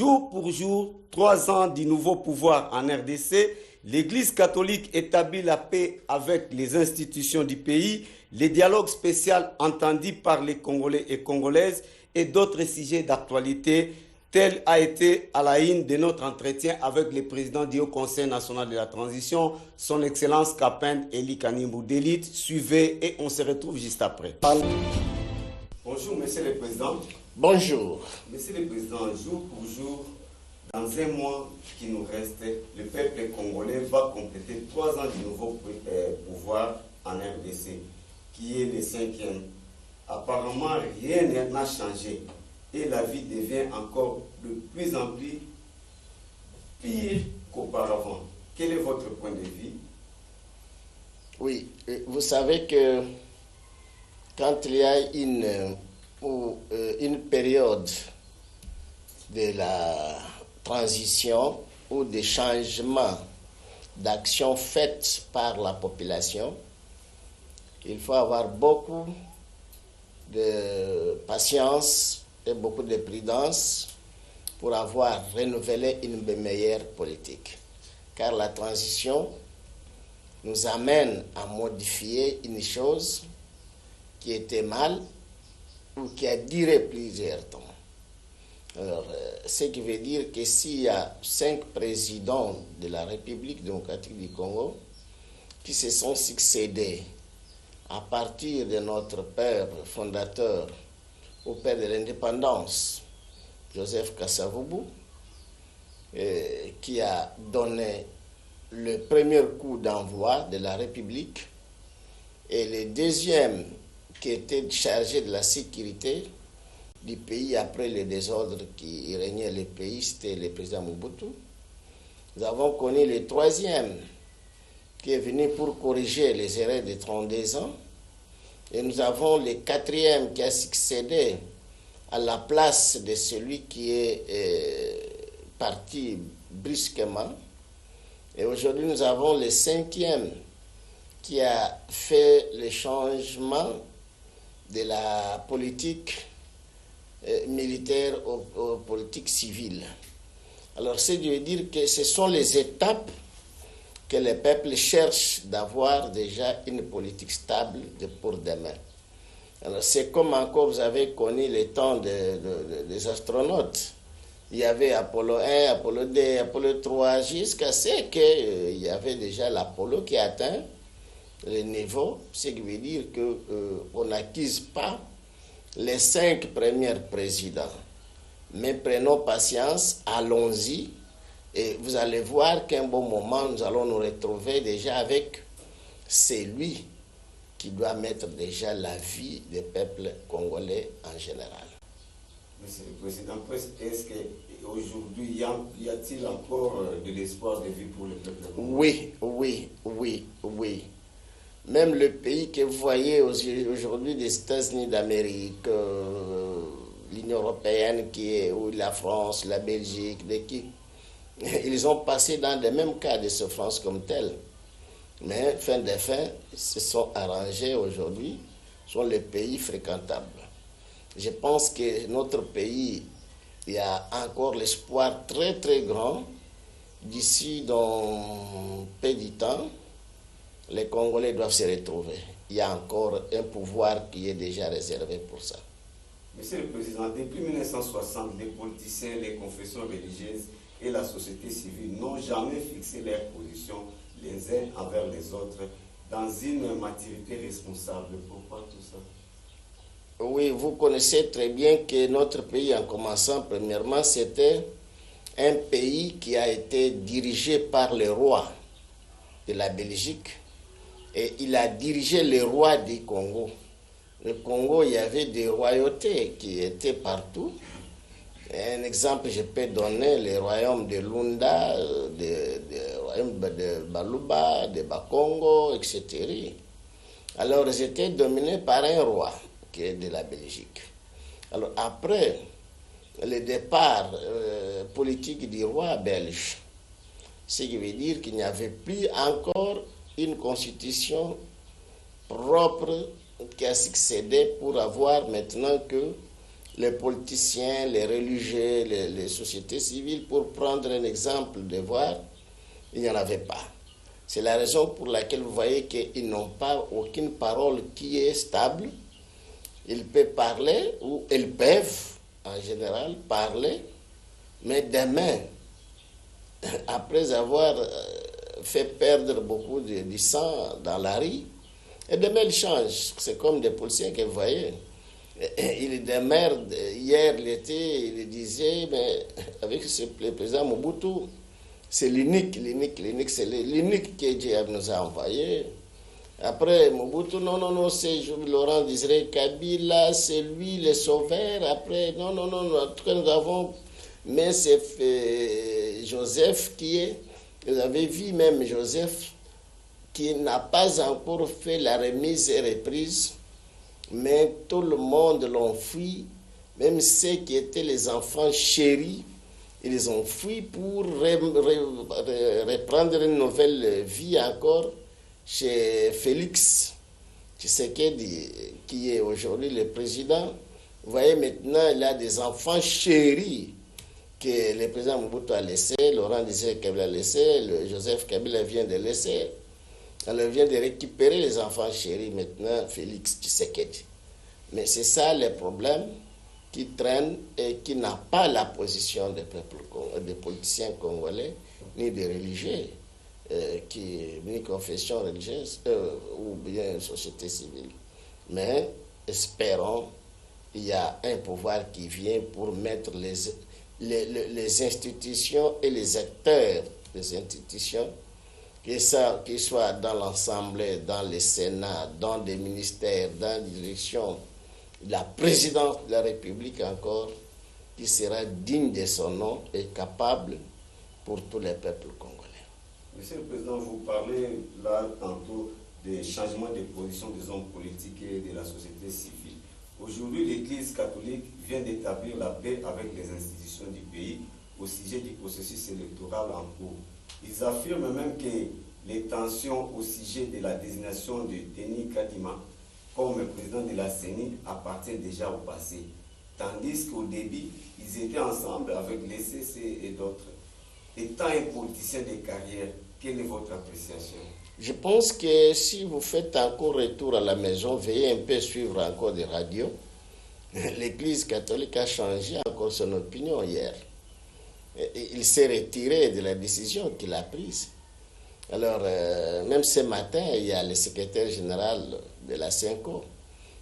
Jour pour jour, 3 ans du nouveau pouvoir en RDC, l'Église catholique établit la paix avec les institutions du pays, les dialogues spéciaux entendus par les Congolais et Congolaises et d'autres sujets d'actualité, tel a été à la une de notre entretien avec le président du Haut Conseil national de la transition, son Excellence Kapend Eli Kanimbu d'élite. Suivez et on se retrouve juste après. Bonjour, Monsieur le Président. Bonjour. Monsieur le Président, jour pour jour, dans un mois qui nous reste, le peuple congolais va compléter 3 ans du nouveau pouvoir en RDC, qui est le 5e. Apparemment, rien n'a changé et la vie devient encore de plus en plus pire qu'auparavant. Quel est votre point de vue? Oui, vous savez que quand il y a une période de la transition ou des changements d'action faites par la population, il faut avoir beaucoup de patience et beaucoup de prudence pour avoir renouvelé une meilleure politique. Car la transition nous amène à modifier une chose qui était mal ou qui a duré plusieurs temps. Alors, ce qui veut dire que s'il y a 5 présidents de la République démocratique du Congo qui se sont succédés à partir de notre père fondateur, au père de l'indépendance, Joseph Kasavubu, qui a donné le premier coup d'envoi de la République, et le deuxième qui était chargé de la sécurité du pays après le désordre qui régnait le pays, c'était le président Mobutu. Nous avons connu le troisième qui est venu pour corriger les erreurs de 32 ans. Et nous avons le quatrième qui a succédé à la place de celui qui est parti brusquement. Et aujourd'hui, nous avons le 5e qui a fait le changement de la politique militaire aux politiques civiles. Alors, c'est de dire que ce sont les étapes que le peuple cherche d'avoir déjà une politique stable pour demain. Alors, c'est comme encore vous avez connu les temps des astronautes. Il y avait Apollo 1, Apollo 2, Apollo 3, jusqu'à ce qu'il y avait déjà l'Apollo qui atteint le niveau, ce qui veut dire qu'on n'acquise pas les 5 premiers présidents. Mais prenons patience, allons-y, et vous allez voir qu'un bon moment, nous allons nous retrouver déjà avec celui qui doit mettre déjà la vie des peuples congolais en général. Monsieur le Président, est-ce qu'aujourd'hui, y a-t-il encore de l'espoir de vie pour le peuple congolais? Oui. Même le pays que vous voyez aujourd'hui des États-Unis d'Amérique, l'Union européenne ou la France, la Belgique, ils ont passé dans les mêmes cas de souffrance comme tel. Mais fin de fin, ils se sont arrangés aujourd'hui, sont les pays fréquentables. Je pense que notre pays, il y a encore l'espoir très très grand d'ici dans peu de temps. Les Congolais doivent se retrouver. Il y a encore un pouvoir qui est déjà réservé pour ça. Monsieur le Président, depuis 1960, les politiciens, les confessions religieuses et la société civile n'ont jamais fixé leur position les uns envers les autres dans une maturité responsable. Pourquoi tout ça? Oui, vous connaissez très bien que notre pays, en commençant premièrement, c'était un pays qui a été dirigé par le roi de la Belgique. Et il a dirigé le roi du Congo. Le Congo, il y avait des royautés qui étaient partout. Un exemple, je peux donner le royaume de Lunda, le royaume de Baluba, de Bakongo, etc. Alors, ils étaient dominés par un roi qui est de la Belgique. Alors, après le départ politique du roi belge, ce qui veut dire qu'il n'y avait plus encore une constitution propre qui a succédé pour avoir maintenant que les politiciens, les religieux, les sociétés civiles, pour prendre un exemple de voir, il n'y en avait pas. C'est la raison pour laquelle vous voyez qu'ils n'ont pas aucune parole qui est stable. Ils peuvent parler, ou ils peuvent, en général, parler, mais demain, après avoir fait perdre beaucoup de sang dans la rue, et demain ils changent. C'est comme des policiers que vous voyez. Il démerde, hier l'été, il disait, mais avec le président Mobutu, c'est l'unique que Dieu nous a envoyé. Après Mobutu, non, c'est Laurent Désiré Kabila, c'est lui le sauveur. Après, non, en tout cas nous avons, mais c'est Joseph qui est, vous avez vu même Joseph, qui n'a pas encore fait la remise et reprise, mais tout le monde l'ont fui, même ceux qui étaient les enfants chéris, ils ont fui pour reprendre une nouvelle vie encore chez Félix Tshisekedi, qui est aujourd'hui le président. Vous voyez, maintenant, il a des enfants chéris que le président Mobutu a laissé, Laurent Désiré Kabila a laissé, Joseph Kabila vient de laisser. Alors, il vient de récupérer les enfants chéris maintenant, Félix Tshisekedi. Mais c'est ça le problème qui traîne et qui n'a pas la position des politiciens congolais, ni des religieux, ni confession religieuse, ou bien société civile. Mais espérons, il y a un pouvoir qui vient pour mettre les institutions et les acteurs des institutions, qu'ils soient dans l'Assemblée, dans le Sénat, dans des ministères, dans la direction, la présidence de la République encore, qui sera digne de son nom et capable pour tous les peuples congolais. Monsieur le Président, vous parlez là tantôt des changements de position des hommes politiques et de la société civile. Aujourd'hui, l'Église catholique vient d'établir la paix avec les institutions du pays au sujet du processus électoral en cours. Ils affirment même que les tensions au sujet de la désignation de Denis Kadima comme président de la CENI appartiennent déjà au passé. Tandis qu'au début, ils étaient ensemble avec les CC et d'autres. Étant un politicien de carrière, quelle est votre appréciation? Je pense que si vous faites encore retour à la maison, veuillez un peu suivre encore des radios. L'Église catholique a changé encore son opinion hier. Il s'est retiré de la décision qu'il a prise. Alors, même ce matin, il y a le secrétaire général de la CENCO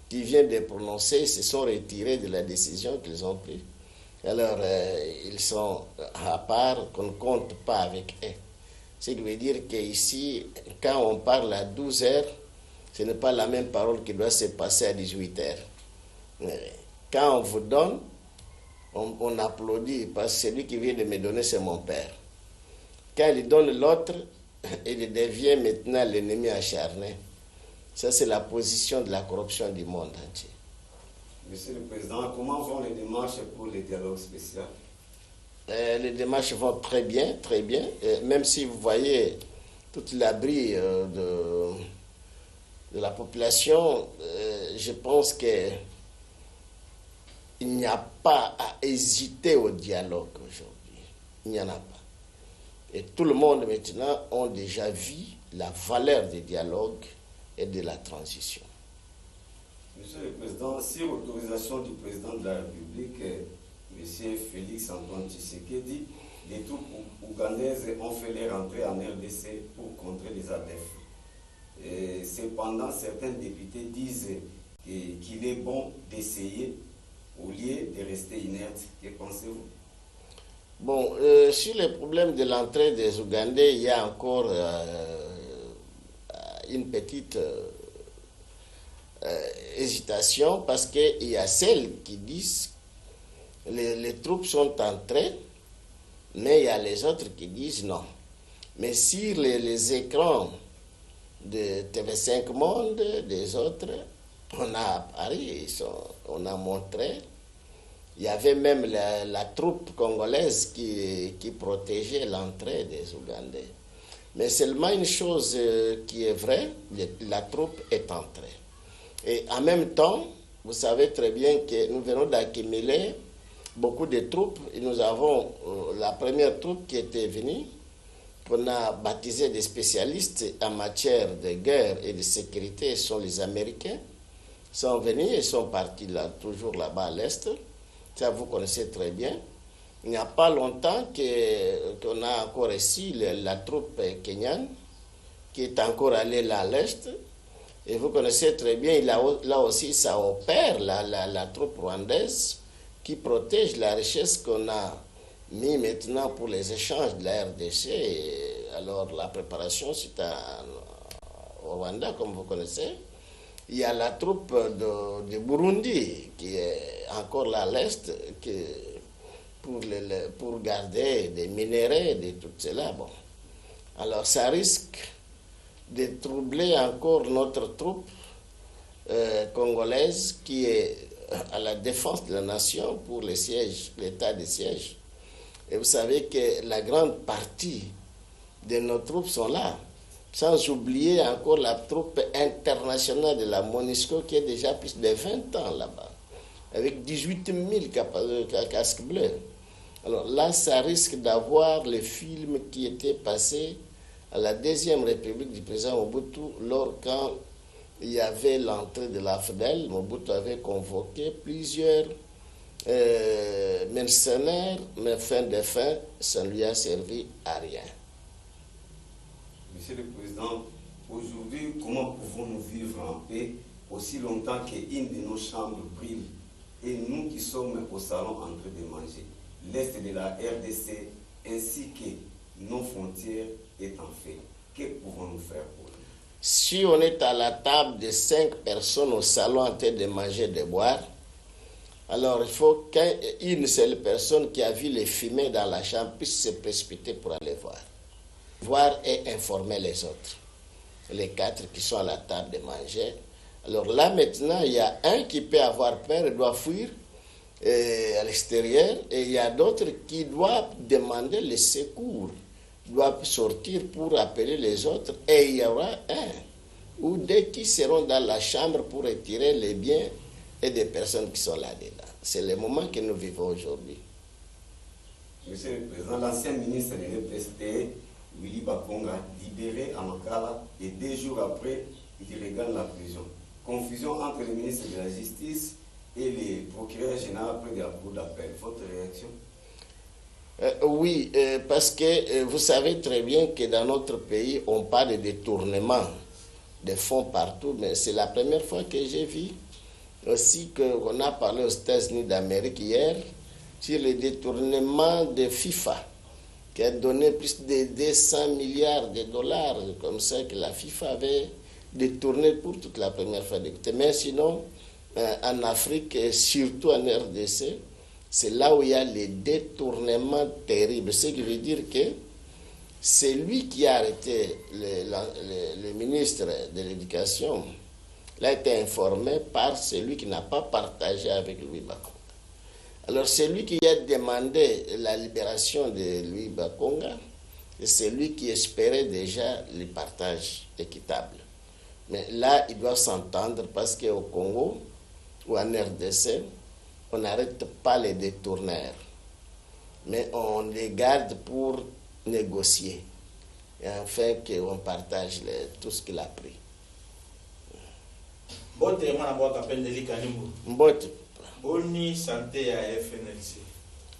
qui vient de prononcer, ils se sont retirés de la décision qu'ils ont prise. Alors, ils sont à part, qu'on ne compte pas avec eux. Ce qui veut dire qu'ici, quand on parle à 12 heures, ce n'est pas la même parole qui doit se passer à 18 heures. Quand on vous donne, on applaudit parce que celui qui vient de me donner, c'est mon père. Quand il donne l'autre, il devient maintenant l'ennemi acharné. Ça, c'est la position de la corruption du monde entier. Monsieur le Président, comment vont les démarches pour les dialogues spéciaux? Les démarches vont très bien, très bien. Même si vous voyez tout l'abri de la population, je pense qu'il n'y a pas à hésiter au dialogue aujourd'hui. Il n'y en a pas. Et tout le monde maintenant a déjà vu la valeur du dialogue et de la transition. Monsieur le Président, sur autorisation du président de la République, M. Félix Antoine Tshisekedi, les troupes ougandaises ont fait leur entrée en RDC pour contrer les ADF. Et cependant, certains députés disent qu'il est bon d'essayer au lieu de rester inerte. Que pensez-vous? Bon, sur le problème de l'entrée des Ougandais, il y a encore une petite hésitation parce qu'il y a celles qui disent que les troupes sont entrées, mais il y a les autres qui disent non. Mais sur les écrans de TV5 Monde, des autres, on a à Paris, on a montré. Il y avait même la troupe congolaise qui protégeait l'entrée des Ougandais. Mais seulement une chose qui est vraie, la troupe est entrée. Et en même temps, vous savez très bien que nous venons d'accumuler beaucoup de troupes. Et nous avons la première troupe qui était venue, qu'on a baptisé des spécialistes en matière de guerre et de sécurité, sont les Américains. Ils sont venus et sont partis là, toujours là-bas à l'Est. Ça, vous connaissez très bien. Il n'y a pas longtemps qu'on a encore ici la troupe kenyane qui est encore allée là à l'Est. Et vous connaissez très bien, là aussi, ça opère la troupe rwandaise qui protège la richesse qu'on a mis maintenant pour les échanges de la RDC. Et alors, la préparation, c'est au Rwanda, comme vous connaissez. Il y a la troupe de Burundi qui est encore là à l'Est pour garder des minéraux, de tout cela. Bon. Alors, ça risque de troubler encore notre troupe congolaise qui est à la défense de la nation pour le siège, l'état de siège. Et vous savez que la grande partie de nos troupes sont là. Sans oublier encore la troupe internationale de la MONUSCO qui est déjà plus de 20 ans là-bas, avec 18 000 casques bleus. Alors là, ça risque d'avoir le film qui était passé à la deuxième république du président Mobutu, quand il y avait l'entrée de l'AFDEL. Mobutu avait convoqué plusieurs mercenaires, mais fin de fin, ça ne lui a servi à rien. Monsieur le Président, aujourd'hui, comment pouvons-nous vivre en paix aussi longtemps qu'une de nos chambres brille et nous qui sommes au salon en train de manger? L'Est de la RDC ainsi que nos frontières est en fait. Que pouvons-nous faire pour nous? Si on est à la table de 5 personnes au salon en train de manger et de boire, alors il faut qu'une seule personne qui a vu les fumées dans la chambre puisse se précipiter pour aller voir et informer les autres. Les 4 qui sont à la table de manger. Alors là maintenant, il y a un qui peut avoir peur et doit fuir à l'extérieur, et il y a d'autres qui doivent demander le secours, doivent sortir pour appeler les autres, et il y aura un ou deux qui seront dans la chambre pour retirer les biens et des personnes qui sont là-dedans. C'est le moment que nous vivons aujourd'hui. Monsieur le Président, l'ancien ministre de l'EPST, Willy Bakonga, libéré à Makala, et 2 jours après, il regagne la prison. Confusion entre le ministre de la Justice et le procureur général près de la cour d'appel. Votre réaction? Oui, parce que vous savez très bien que dans notre pays, on parle de détournement de fonds partout, mais c'est la première fois que j'ai vu aussi qu'on a parlé aux États-Unis d'Amérique hier sur le détournement de FIFA, qui a donné plus de 200 milliards de dollars, comme ça que la FIFA avait détourné pour toute la première fois. Mais sinon, en Afrique et surtout en RDC, c'est là où il y a les détournements terribles. Ce qui veut dire que c'est lui qui a arrêté le ministre de l'Éducation. Il a été informé par celui qui n'a pas partagé avec Louis Bakonga. Alors c'est lui qui a demandé la libération de Louis Bakonga, et c'est lui qui espérait déjà le partage équitable. Mais là, ils doivent s'entendre parce qu'au Congo ou en RDC, on n'arrête pas les détourneurs, mais on les garde pour négocier, et enfin qu'on partage tout ce qu'il a pris. Boni santé à FNLC.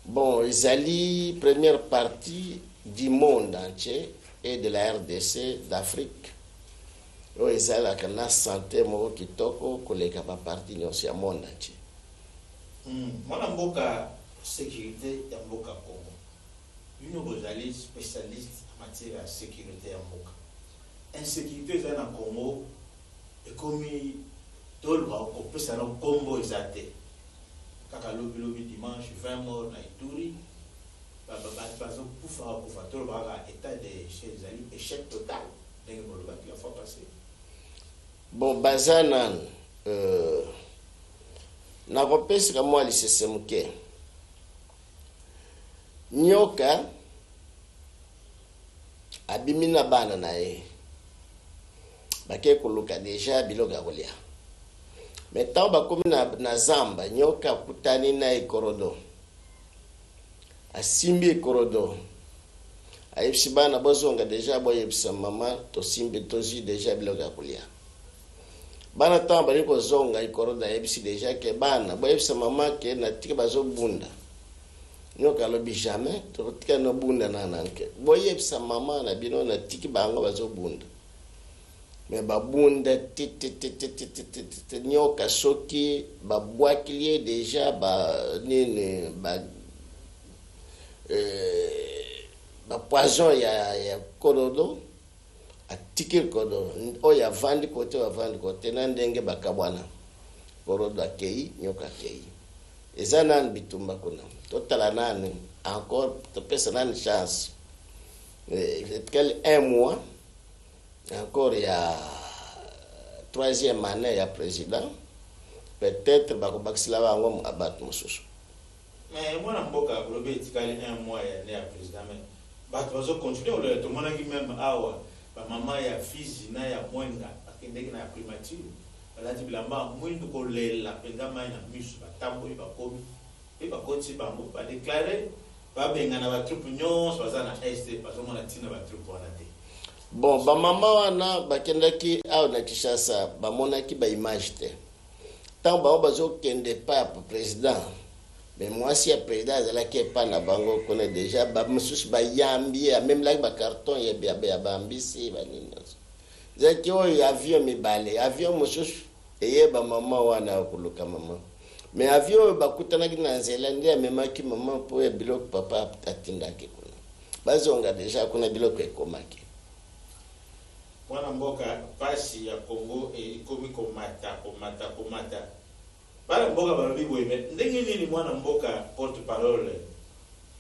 Bon, Izali, première partie du monde entier et de la RDC, d'Afrique. Izali la santé mo kitoko koleka ba partie nyonso ya monde entier. Mwana mboka sécurité ya mboka Congo. Une bozali spécialiste en matière de sécurité ya mboka. Insécurité za na Congo et comme tolba ko pesa na Congo ezate. Kaka lobi dimanche 20 morts na Ituri. Par exemple, pour faire tolba état de échec total. Dengue moloba qui a fait passer. Bon, bazanan na kopesika mwa lisese muke nyoka abimina bana na ye bake koluka deja biloka kolia Mais tant bakomi na zamba nyoka kutani na ikorodo asimbi ikorodo ayebisi bana bozonga deja boyebisa mama tosimbi tozi deja biloko ya kolia bana ntango bali kozonga ikorodo ayebisi deja ke bana boyebisa mama ke natiki bazobunda nyoka alobi jamais tokotika nobunda nananke boyebisa mama na bino natiki bango bazobunda mais babunda nyoka soki babwakilie deja nini poison ya korodo atiki korodo oyo avandi kote na ndenge bakabwana korodo akei nyoka akei eza nani bitumba kuna totala nani encore topesa nani chance quel un mois encore il y a troisième année ya président peut-être bakobakisila bango abatu mosusu mais mwana mboka lobe etikali un mois ya ne ya président mais bato bazocontinue olelo tomonaki même awa bamama ya fizi na ya mwenga bakendeki na ya primature balati bilamba mwindu kolela mpenza mai na miso batamboli bakomi mpe bakoti bango badeklare babengana batrupe nyonso baza na este bazomona ntina batrupe wana te bon bamama wana bakendaki awa na Kinshasa bamonaki baimage te ntango bango bazokende pa ya président mais mwasi ya président azalaki epa na bango kuna deja bamosusu bayambi amemelaki bacarton ya bambisi banini nyonso ezalaki oyo avion mibale avion mosusu eyeba mama wana ya koluka mama mais avion oyo bakutanaki na nzela nde amemaki mama mpo ya biloko papa atindaki kuna bazonga deja kuna biloko ekomaki mwana mboka pasi ya Congo ekomi komata bana mboka balobi boyeme ndenge nini mwana mboka porte parole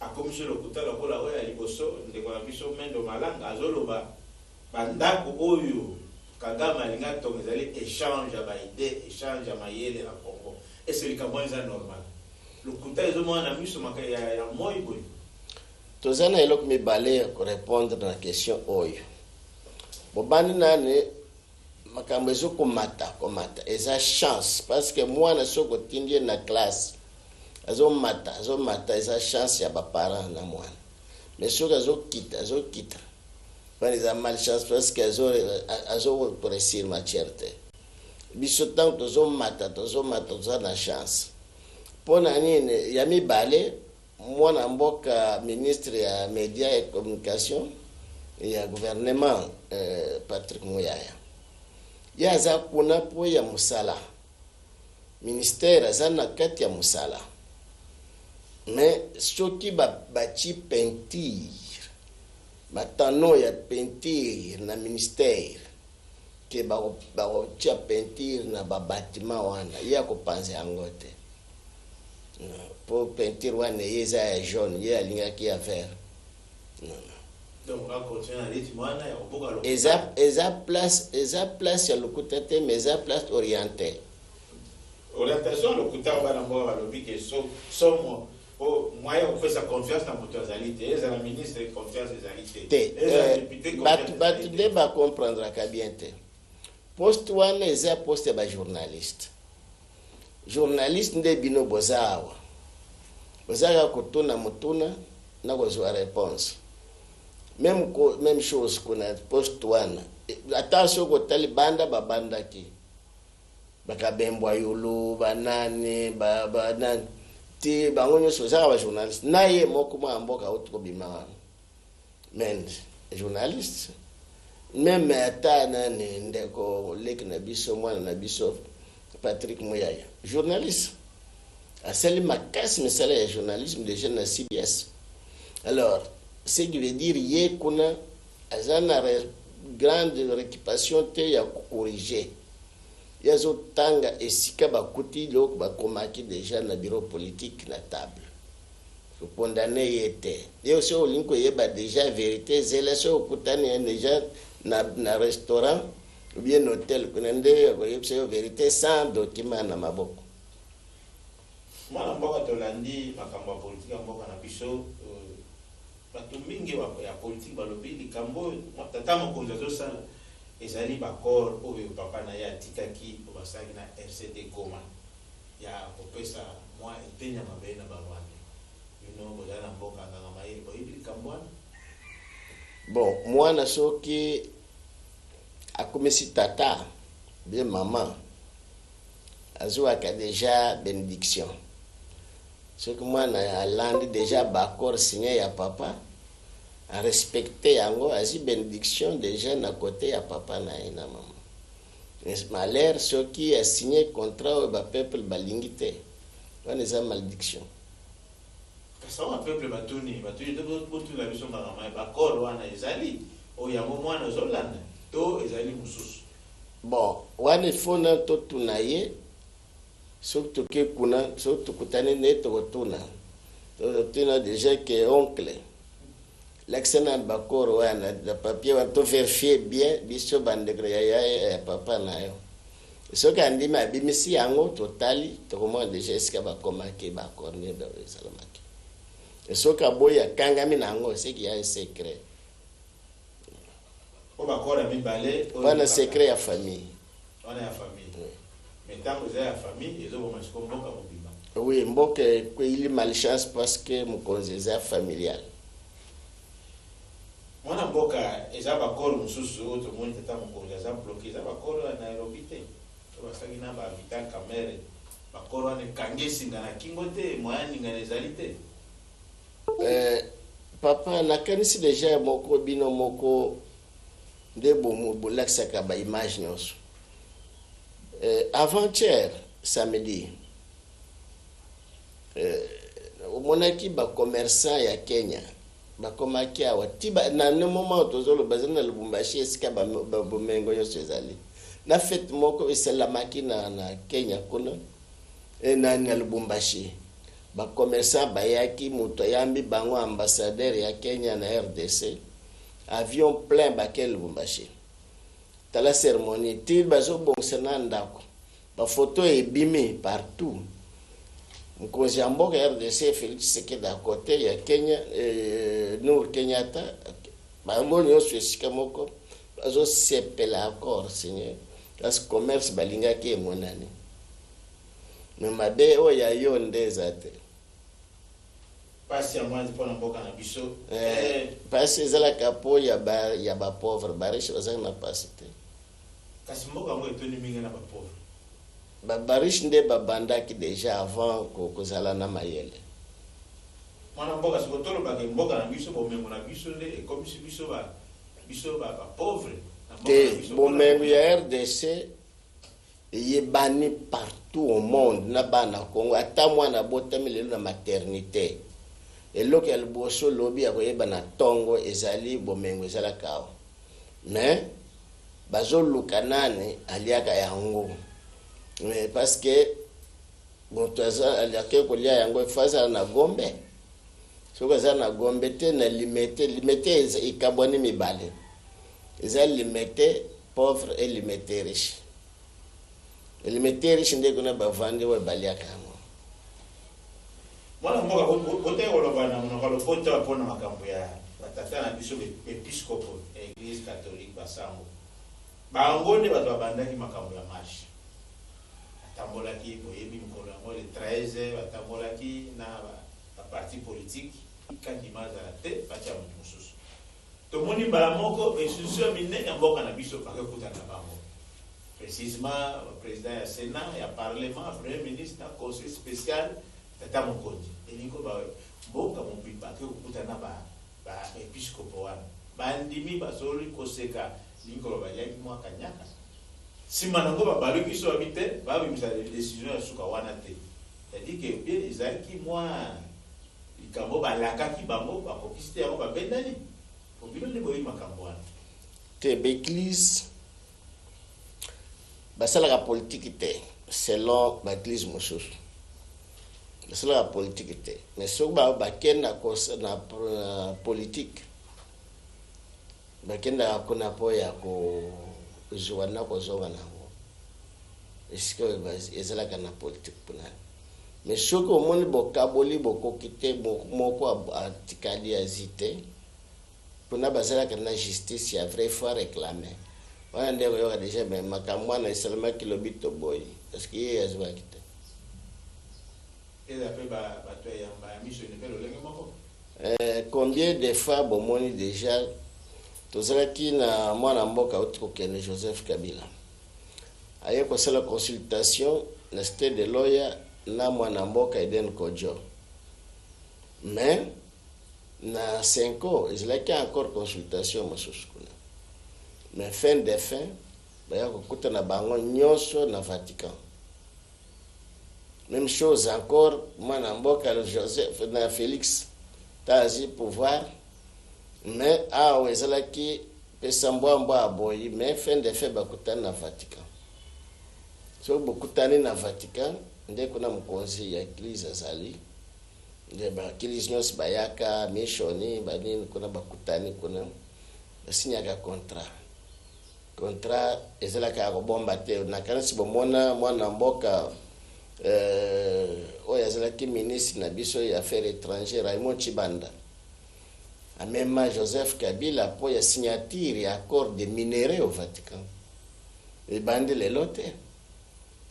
akomisi lokuta lokola oyo ya liboso ndeko na biso Mendo Malanga azoloba bandako oyo Kagame alinga tongo ezali échange ya baide échange ya mayele na Congo ese likambo eza normal lokuta ezomona na miso maka ya moi boye tozana eloko mibale korépondre na question oyo bobani nani makambo ezokomata eza chance parce que mwana soko tindie na classe azomata eza chance ya baparent na mwana mais soki azokita pani eza malchance parce que azoresir matière te biso ntango tozomata toza na chance mpo na nini ya mibale mwana mboka ministre ya média et communication ya gouvernement Patrick Muyaya ye aza kuna mpo ya mosala ministère aza na kati ya mosala mais soki baci peinture batano ya peinture na ministère ke bakotia peinture na babatima wana ye akopanza yango te mpo peinture wana ye eza ya jaune ye alingaki ya vert eza place ya lokuta te mais eza place orientée orientation lokuta bana mboka balobi ke somo moyen kopesa confiance na moto azali te ezala ministre confiance ezali te bato nde bacomprendraka bien te poste wana eza poste ya bajournaliste journaliste nde bino boza awa bozaka kotuna motuna na kozwa réponse même chose kuna poste wana ata soki otali banda babandaki bakabembwa yulu banani banani ti bango nyonso ozaka bajournaliste na ye moko mwa mboka auti kobima wana mende journaliste même ata nani ndeko leki na biso mwana na biso Patrick Muyaya journaliste asali makasi misala ya journalisme déjà na CBS alors ce qui veut dire ye kuna azana grande récupération te ya corriger yazo tanga esika bakuti loko bakomaki déjà na bureau politique na table so condamné yete ye aussi olinko yeba déjà vérité zela so kutani déjà na restaurant ou bien hôtel kuna nde yebisa vérité sans document na maboko mwana mboka tolandi makambo ya politique ya mboka na biso bato mingi ya politique balobi likambo tata mokonzi azosala ezali bakor oyo papa na ye atikaki obasaki na RCD Goma ya kopesa mwa etenya mabe na barwande bino bozali na mboka nganga mayele boyebi likambo wana. Bon, mwana soki akomisi tata bien maman azwaka déjà bénédiction soki mwana alandi déjà bakor signé ya papa a respecté yango azwi bénédiction déjà na côté ya papa na ye na mama. Malheur soki a signé contrat oyo bapeuple balingi te wana eza malédiction. Kasi wana peuple batuni botuna biso nganga bakor wana ezali oyo yango mwana ozolanda to ezali mosusu. Bon, wana ifo na totuna ye soki toke kuna soki tokutani ne tokotuna totuna déjà que oncle l'accent bakor wana da papier wana to vérifier bien biso bandegre ya papa na yo soki andimi abimisi yango totali tokomona déjà esika bakomaki bakor ne esalamaki soki aboyi akangami na yango seki ya secret wana secret ya famille. Wana ya famille. Mais tant que ya famille ezoboma siko mboka mobima. Oui, mboka il malchance parce que mukonzi ya familial. Mwana mboka eza bakoro mususu oto moni tata mukonzi eza bloqué eza bakoro na Nairobi te. To basaki na ba vital kamere. Bakoro ne kangesi ngana kingote moyani ngana ezali te. Papa nakanisi déjà moko bino moko nde bolakisaka ba image nyonso. Avant-hier samedi omonaki ba commerçant ya Kenya bakomaki awa tiba na ne moment tozolo bazana Lubumbashi esika ba bomengo nyonso ezali na fête moko esalamaki na Kenya kuna na Lubumbashi ba commerçant bayaki moto yambi bango ambassadeur ya Kenya na RDC avion plein bakel Lubumbashi tala cérémonie ti bazo bongsana ndako ba photo ebimi partout mkonzi ya mboka RDC Félix Tshisekedi à côté ya Kenya Nour Kenyatta bango nyonso esika moko bazo sepela accord signé parce que commerce balingaki emonani mais mabe oyo ya yo ndeza te pasi ya mwanzi mpona mboka na biso pasi ezalaka po ya ba pauvre bariche bazali na pasi te kasi mboka yango etoni mingi na bapauvre bariche nde babandaki déjà avant kozala na mayele mwana mboka siko tolobaka mboka na biso bomengo na biso nde ekomisi biso bapauvre te bomengo ya RDC yebani partout au monde na bana Congo ata mwana botami lelo na maternité eloko ya liboso lobi ya koyeba na tongo ezali bomengo ezalaka awa mais bazoluka nani aliaka yango mais parce que moto aliaka kolia yango efasa na gombe soki aza na gombe te na limete ikabwani mibale eza limete pauvre et limete riche limete riche nde kuna bavandi we baliaka yango mwana mboka kote koloba na monoko lopoto mpona makambo ya batata na biso episcopo église catholique basango bango nde bato babandaki makambo ya marche batambolaki boyebi mokolo yango le 13 batambolaki na baparti politique kandima azala te pati ya moto mosusu tomoni mbala moko institution minene ya mboka na biso bakekutana bango précisément président ya Sénat ya parlement premier ministre na conseil spécial tata mokonzi elingo mboka mobimba bakekutana ba episcopo wana bandimi bazoli koseka linkolo bayaki mwa kanyaka nsima nango babaluki biso babi te babimisa décision ya suka wana te c'est-à-dire que bien ezalaki mwa likambo balakaki bango bakokisi te yango babendani po bino nde boyebi makambo wana te baeglise basalaka politike te selon baeglise mosusu basalaka politike te mais soki bakenda na politique bakendaka kuna po ya kozwa na kozonga nango esika ezalaka na politique mpona mais soki omoni bokaboli bokoki te moko atikali azi te mpona bazalaka na justice ya vrai fois réclame wana nde koyoka deja me makambo wana esalemaki lobi toboyi parce que ye azwaki te. Combien de fois bomoni déjà tozalaki na mwana mboka uti kokende Joseph Kabila aye kosala consultation na cité de Loya na mwana mboka Eden Kojo, mais na 5 ans ezalaki encore consultation mosusu kuna, mais fin de fin baya kokuta na bango nyonso na Vatican. Même chose encore mwana mboka Joseph na Félix tazi pouvoir, mais awa ezalaki pesa mbwambwa aboyi, mais fin de fin bakutani na Vatican. So bokutani na Vatican nde kuna mkonzi ya eglise azali, nde bakilisi nyonso bayaka mishoni banini kuna bakutani kuna basinyaka contrat ezalaka ya kobomba te. Nakanisi bomona mwana mboka oyo azalaki ministre na biso ya affaires étrangères Raymond Chibanda amema Joseph Kabila po ya signature ya accord de minerais au Vatican. Ebandi lelo te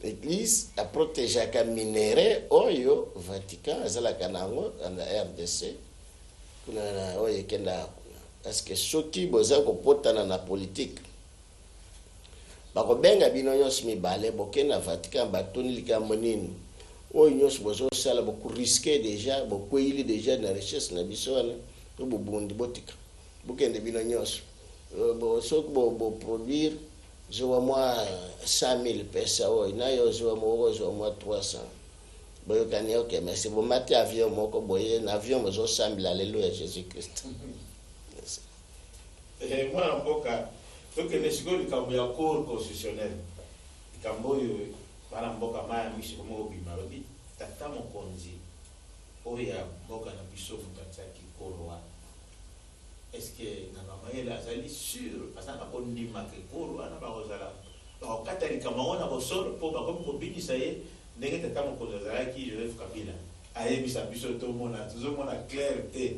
l'église a protégé ka minerais oyo Vatican azalaka nango na RDC kuna na oyo kenda, parce que soki boza kopotana na politique bakobenga bino nyonso mibale bokende na Vatican batoni likambo nini oyo nyonso bozosala bokuriske deja bokweyili deja na richesse na biso wana to bobundi botika bokende bino nyonso soki boproduire zowa mwa 100,000 pesa oyo nayo zowa mwa 300 boyokani ok merci bomati avion moko boye na avion bozosambila alleluya Jésus Christ. Mwana mboka tokende sikoyo likambo ya cour constitutionnel likambo oyo bana mboka maya mishi komo obima lobi tata mokonzi oyo ya mboka na biso moto atiaki kolo wana eske na bamayele azali sur azalaka kondimaka ekolo wana bakozala bakokata likambo wana bosolo mpo bakomi kobinisa ye ndenge tata mokonzi azalaki Joseph Kabila ayebisa biso tozomona clair te.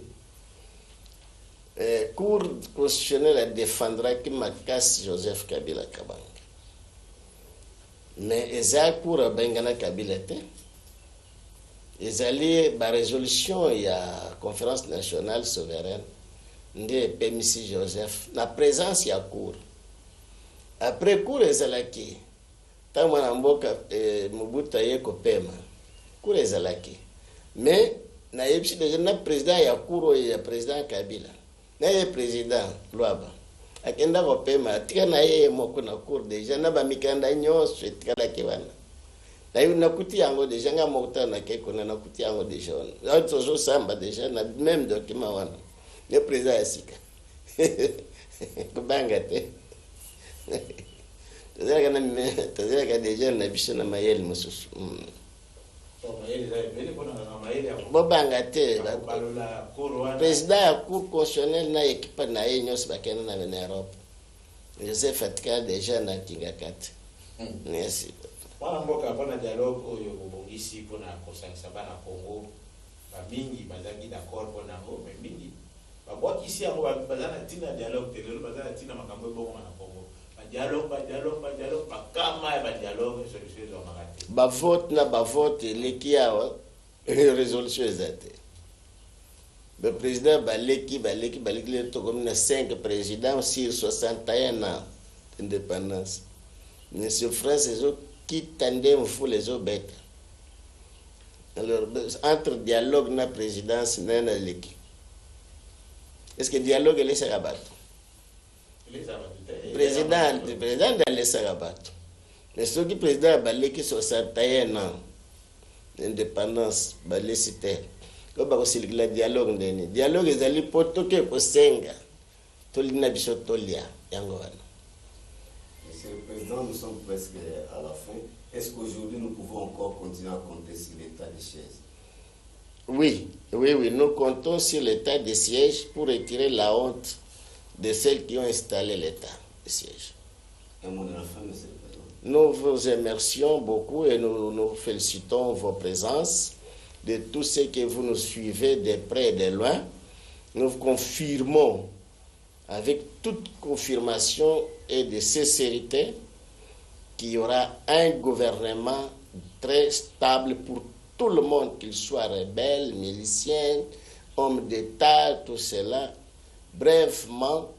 Cour constitutionnelle défendra qui Makasi Joseph Kabila Kabanga. Mais eza cour bengana Kabila te. Ezali ba résolution ya conférence nationale souveraine nde permisi Joseph na présence ya cour. Après cour ezalaki tama na mboka Mobutu ye kopema. Cour ezalaki. Mais na yebisi déjà na président ya cour ya président Kabila. Na ye président Lwaba akenda kopema atika na ye moko na cour deja na bamikanda nyonso etikala wana na yo nakuti yango deja nga mokota na keko na nakuti yango deja wana tozo samba deja na même document wana le président asika kubanga te tazaka deja na biso na mayel mosusu bobanga te président ya cour constitutionnelle na équipe na ye nyonso bakende na Europe Joseph atika deja na kingaka te. Merci. Wana mboka mpona dialogue oyo bobongisi mpona kosangisa bana Congo bamingi bazalaki d'accord mpona yango me mingi babwakisi yango baza na ntina dialogue te lelo baza na ntina makambo ebongoma na Congo badialogue bakama ya badialogue solution ezwamaka te bavote na bavote eleki awa résolution eza te. Le président baleki le tokomi na 5 présidents sur 61 ans d'indépendance. Monsieur France qui tendait mfou les obètes. Alors entre dialogue na présidence na leki. Est-ce que dialogue est laissé rabat? Président dans laissé rabat. Mais ce qui président baleki 61 ans d'indépendance balesi te. Le dialogue ndeni dialogue ezali potoke kosenga tolina biso tolia yango wana. Monsieur le Président, nous sommes presque à la fin. Est-ce qu'aujourd'hui nous pouvons encore continuer à compter sur l'état de siège? Oui, nous comptons sur l'état de siège pour retirer la honte de celles qui ont installé l'état de siège. Un mot de la fin, Monsieur le Président. Nous vous remercions beaucoup et nous félicitons vos présences. De tout ce que vous nous suivez de près et de loin, nous confirmons avec toute confirmation et de sincérité, qu'il y aura un gouvernement très stable pour tout le monde, qu'il soit rebelle, milicien, homme d'État, tout cela. Brèvement,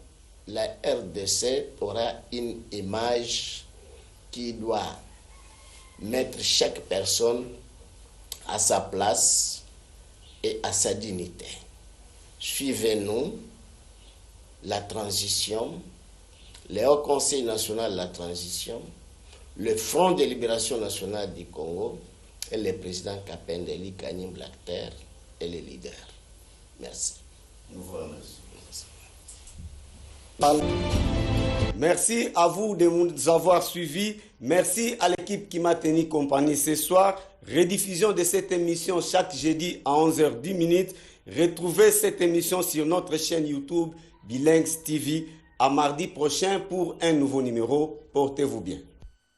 la RDC aura une image qui doit mettre chaque personne à sa place et à sa dignité. Suivez-nous, la transition, le Haut Conseil national de la transition, le Front de libération nationale du Congo et le président Kapendeli Kanyim Blackter et les leaders. Merci. Nous vous remercions. Merci à vous de nous avoir suivis. Merci à l'équipe qui m'a tenu compagnie ce soir. Rediffusion de cette émission chaque jeudi à 11h10. Retrouvez cette émission sur notre chaîne YouTube Bilingues TV à mardi prochain pour un nouveau numéro. Portez-vous bien.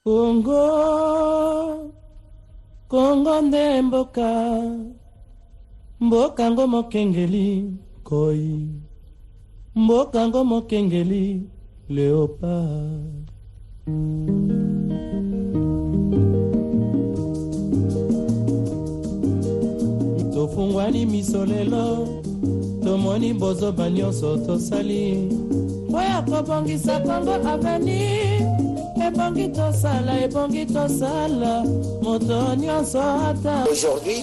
Congo, Congo nde mboka, mboka ngo mokengeli koi, mboka ngo mokengeli léopard. Tofungwani misolelo, tomoni bozoba nyonso tosali, oya kobongisa Congo avenir. Aujourd'hui,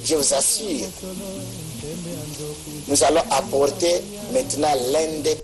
je vous assure, nous allons apporter maintenant l'un des